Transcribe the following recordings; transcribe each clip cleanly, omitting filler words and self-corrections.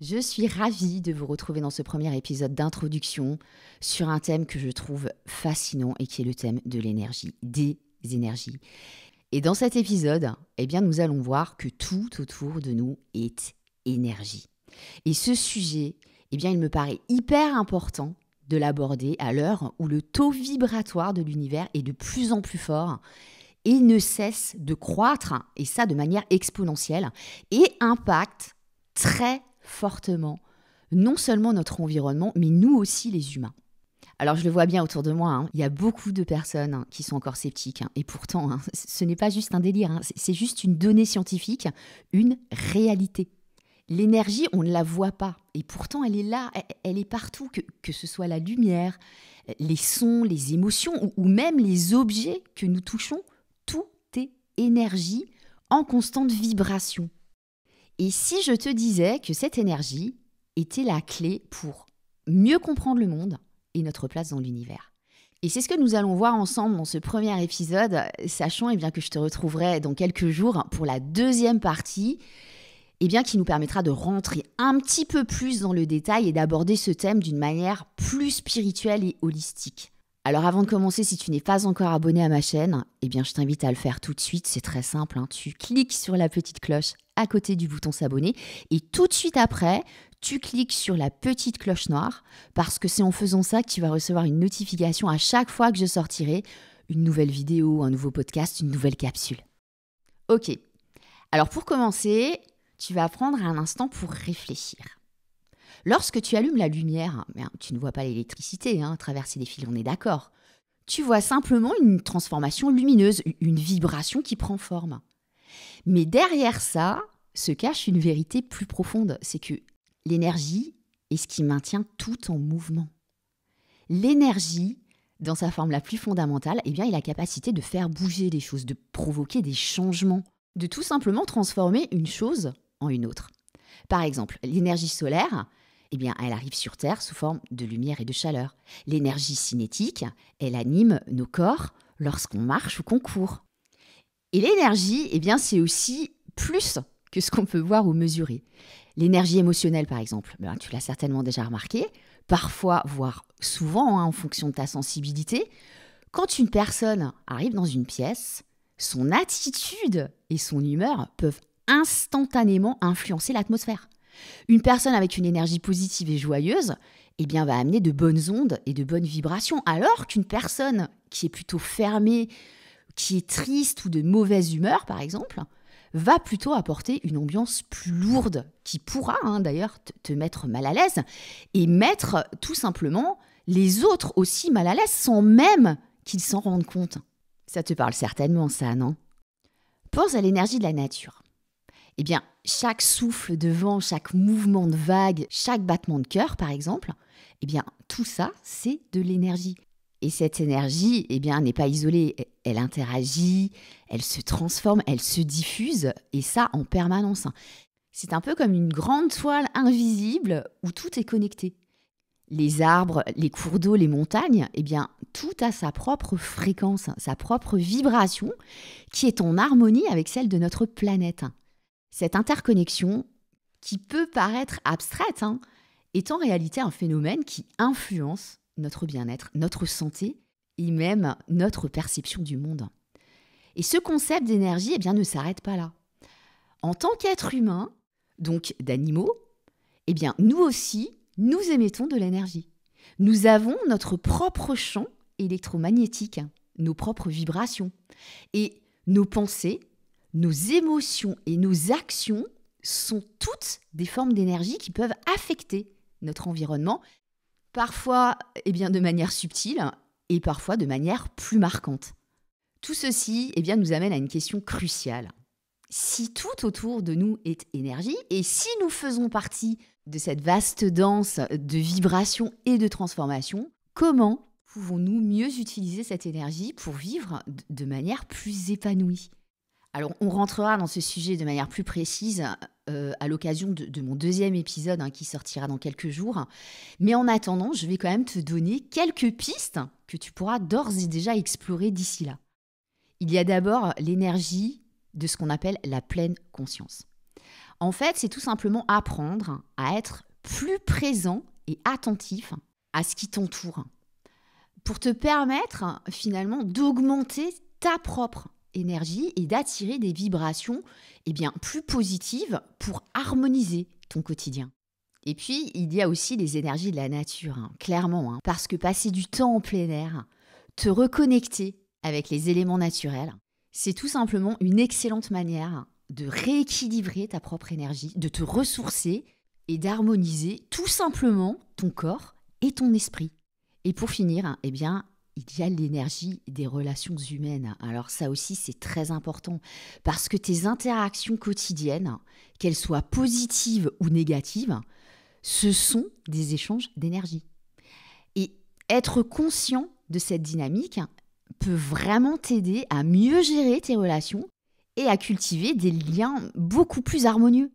Je suis ravie de vous retrouver dans ce premier épisode d'introduction sur un thème que je trouve fascinant et qui est le thème de l'énergie, des énergies. Et dans cet épisode, nous allons voir que tout autour de nous est énergie. Et ce sujet, il me paraît hyper important de l'aborder à l'heure où le taux vibratoire de l'univers est de plus en plus fort et ne cesse de croître, et ça de manière exponentielle, et impacte très fortement non seulement notre environnement, mais nous aussi les humains. Alors je le vois bien autour de moi, il y a beaucoup de personnes qui sont encore sceptiques, et pourtant ce n'est pas juste un délire, c'est juste une donnée scientifique, une réalité. L'énergie, on ne la voit pas, et pourtant elle est là, elle est partout, que ce soit la lumière, les sons, les émotions, ou même les objets que nous touchons, tout est énergie en constante vibration. Et si je te disais que cette énergie était la clé pour mieux comprendre le monde et notre place dans l'univers? Et c'est ce que nous allons voir ensemble dans ce premier épisode, sachant que je te retrouverai dans quelques jours pour la deuxième partie, qui nous permettra de rentrer un petit peu plus dans le détail et d'aborder ce thème d'une manière plus spirituelle et holistique. Alors avant de commencer, si tu n'es pas encore abonné à ma chaîne, je t'invite à le faire tout de suite, c'est très simple, tu cliques sur la petite cloche à côté du bouton s'abonner et tout de suite après, tu cliques sur la petite cloche noire parce que c'est en faisant ça que tu vas recevoir une notification à chaque fois que je sortirai une nouvelle vidéo, un nouveau podcast, une nouvelle capsule. Ok, alors pour commencer, tu vas prendre un instant pour réfléchir. Lorsque tu allumes la lumière, tu ne vois pas l'électricité traverser les fils, on est d'accord. Tu vois simplement une transformation lumineuse, une vibration qui prend forme. Mais derrière ça se cache une vérité plus profonde, c'est que l'énergie est ce qui maintient tout en mouvement. L'énergie, dans sa forme la plus fondamentale, a la capacité de faire bouger les choses, de provoquer des changements, de tout simplement transformer une chose en une autre. Par exemple, l'énergie solaire, elle arrive sur Terre sous forme de lumière et de chaleur. L'énergie cinétique, elle anime nos corps lorsqu'on marche ou qu'on court. Et l'énergie, c'est aussi plus que ce qu'on peut voir ou mesurer. L'énergie émotionnelle, par exemple, tu l'as certainement déjà remarqué, parfois, voire souvent, en fonction de ta sensibilité, quand une personne arrive dans une pièce, son attitude et son humeur peuvent instantanément influencer l'atmosphère. Une personne avec une énergie positive et joyeuse, va amener de bonnes ondes et de bonnes vibrations, alors qu'une personne qui est plutôt fermée, qui est triste ou de mauvaise humeur, par exemple, va plutôt apporter une ambiance plus lourde, qui pourra d'ailleurs te mettre mal à l'aise et mettre tout simplement les autres aussi mal à l'aise sans même qu'ils s'en rendent compte. Ça te parle certainement, ça, non? Pense à l'énergie de la nature. Chaque souffle de vent, chaque mouvement de vague, chaque battement de cœur, par exemple, tout ça, c'est de l'énergie. Et cette énergie, n'est pas isolée. Elle interagit, elle se transforme, elle se diffuse, et ça en permanence. C'est un peu comme une grande toile invisible où tout est connecté. Les arbres, les cours d'eau, les montagnes, tout a sa propre fréquence, sa propre vibration, qui est en harmonie avec celle de notre planète. Cette interconnexion, qui peut paraître abstraite, est en réalité un phénomène qui influence notre bien-être, notre santé et même notre perception du monde. Et ce concept d'énergie ne s'arrête pas là. En tant qu'être humain, donc d'animaux, nous aussi, nous émettons de l'énergie. Nous avons notre propre champ électromagnétique, nos propres vibrations. Et nos pensées, nos émotions et nos actions sont toutes des formes d'énergie qui peuvent affecter notre environnement, parfois de manière subtile et parfois de manière plus marquante. Tout ceci nous amène à une question cruciale. Si tout autour de nous est énergie et si nous faisons partie de cette vaste danse de vibrations et de transformations, comment pouvons-nous mieux utiliser cette énergie pour vivre de manière plus épanouie ? Alors, on rentrera dans ce sujet de manière plus précise à l'occasion de mon deuxième épisode qui sortira dans quelques jours. Mais en attendant, je vais quand même te donner quelques pistes que tu pourras d'ores et déjà explorer d'ici là. Il y a d'abord l'énergie de ce qu'on appelle la pleine conscience. En fait, c'est tout simplement apprendre à être plus présent et attentif à ce qui t'entoure pour te permettre finalement d'augmenter ta propre énergie et d'attirer des vibrations plus positives pour harmoniser ton quotidien. Et puis, il y a aussi les énergies de la nature, clairement, parce que passer du temps en plein air, te reconnecter avec les éléments naturels, c'est tout simplement une excellente manière de rééquilibrer ta propre énergie, de te ressourcer et d'harmoniser tout simplement ton corps et ton esprit. Et pour finir, il y a l'énergie des relations humaines. Alors ça aussi, c'est très important parce que tes interactions quotidiennes, qu'elles soient positives ou négatives, ce sont des échanges d'énergie. Et être conscient de cette dynamique peut vraiment t'aider à mieux gérer tes relations et à cultiver des liens beaucoup plus harmonieux.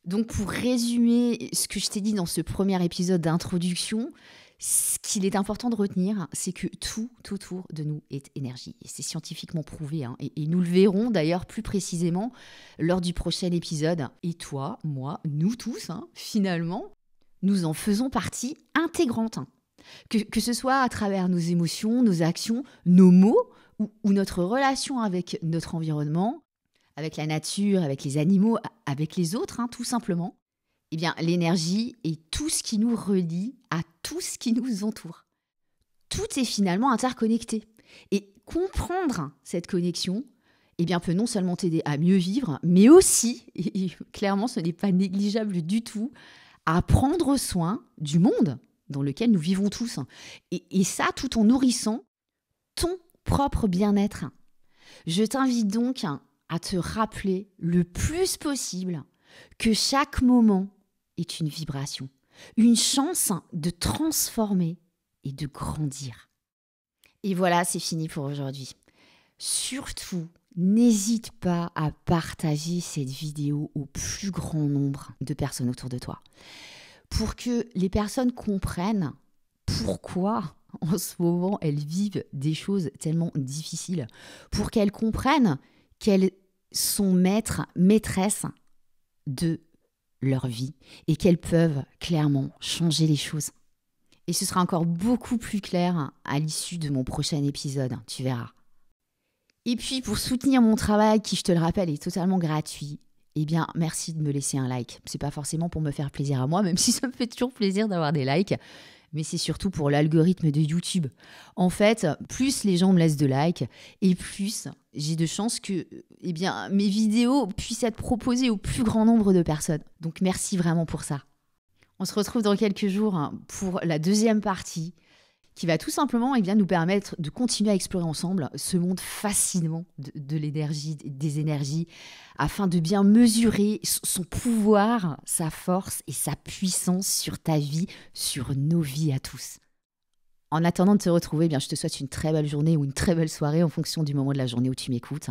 Donc pour résumer ce que je t'ai dit dans ce premier épisode d'introduction, ce qu'il est important de retenir, c'est que tout autour de nous est énergie. Et c'est scientifiquement prouvé. Et nous le verrons d'ailleurs plus précisément lors du prochain épisode. Et toi, moi, nous tous, finalement, nous en faisons partie intégrante. Que ce soit à travers nos émotions, nos actions, nos mots ou notre relation avec notre environnement, avec la nature, avec les animaux, avec les autres, tout simplement. L'énergie est tout ce qui nous relie à tout ce qui nous entoure. Tout est finalement interconnecté. Et comprendre cette connexion peut non seulement t'aider à mieux vivre, mais aussi, et clairement ce n'est pas négligeable du tout, à prendre soin du monde dans lequel nous vivons tous. Et ça, tout en nourrissant ton propre bien-être. Je t'invite donc à te rappeler le plus possible que chaque moment est une vibration, une chance de transformer et de grandir. Et voilà, c'est fini pour aujourd'hui. Surtout, n'hésite pas à partager cette vidéo au plus grand nombre de personnes autour de toi pour que les personnes comprennent pourquoi en ce moment elles vivent des choses tellement difficiles, pour qu'elles comprennent qu'elles sont maîtres, maîtresses de leur vie et qu'elles peuvent clairement changer les choses. Et ce sera encore beaucoup plus clair à l'issue de mon prochain épisode, tu verras. Et puis pour soutenir mon travail, qui je te le rappelle est totalement gratuit, merci de me laisser un like. C'est pas forcément pour me faire plaisir à moi, même si ça me fait toujours plaisir d'avoir des likes, mais c'est surtout pour l'algorithme de YouTube. En fait, plus les gens me laissent de likes, et plus j'ai de chances que mes vidéos puissent être proposées au plus grand nombre de personnes. Donc merci vraiment pour ça. On se retrouve dans quelques jours pour la deuxième partie qui va tout simplement nous permettre de continuer à explorer ensemble ce monde fascinant de l'énergie, des énergies, afin de bien mesurer son pouvoir, sa force et sa puissance sur ta vie, sur nos vies à tous. En attendant de te retrouver, je te souhaite une très belle journée ou une très belle soirée en fonction du moment de la journée où tu m'écoutes.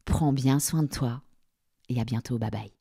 Prends bien soin de toi et à bientôt, bye bye.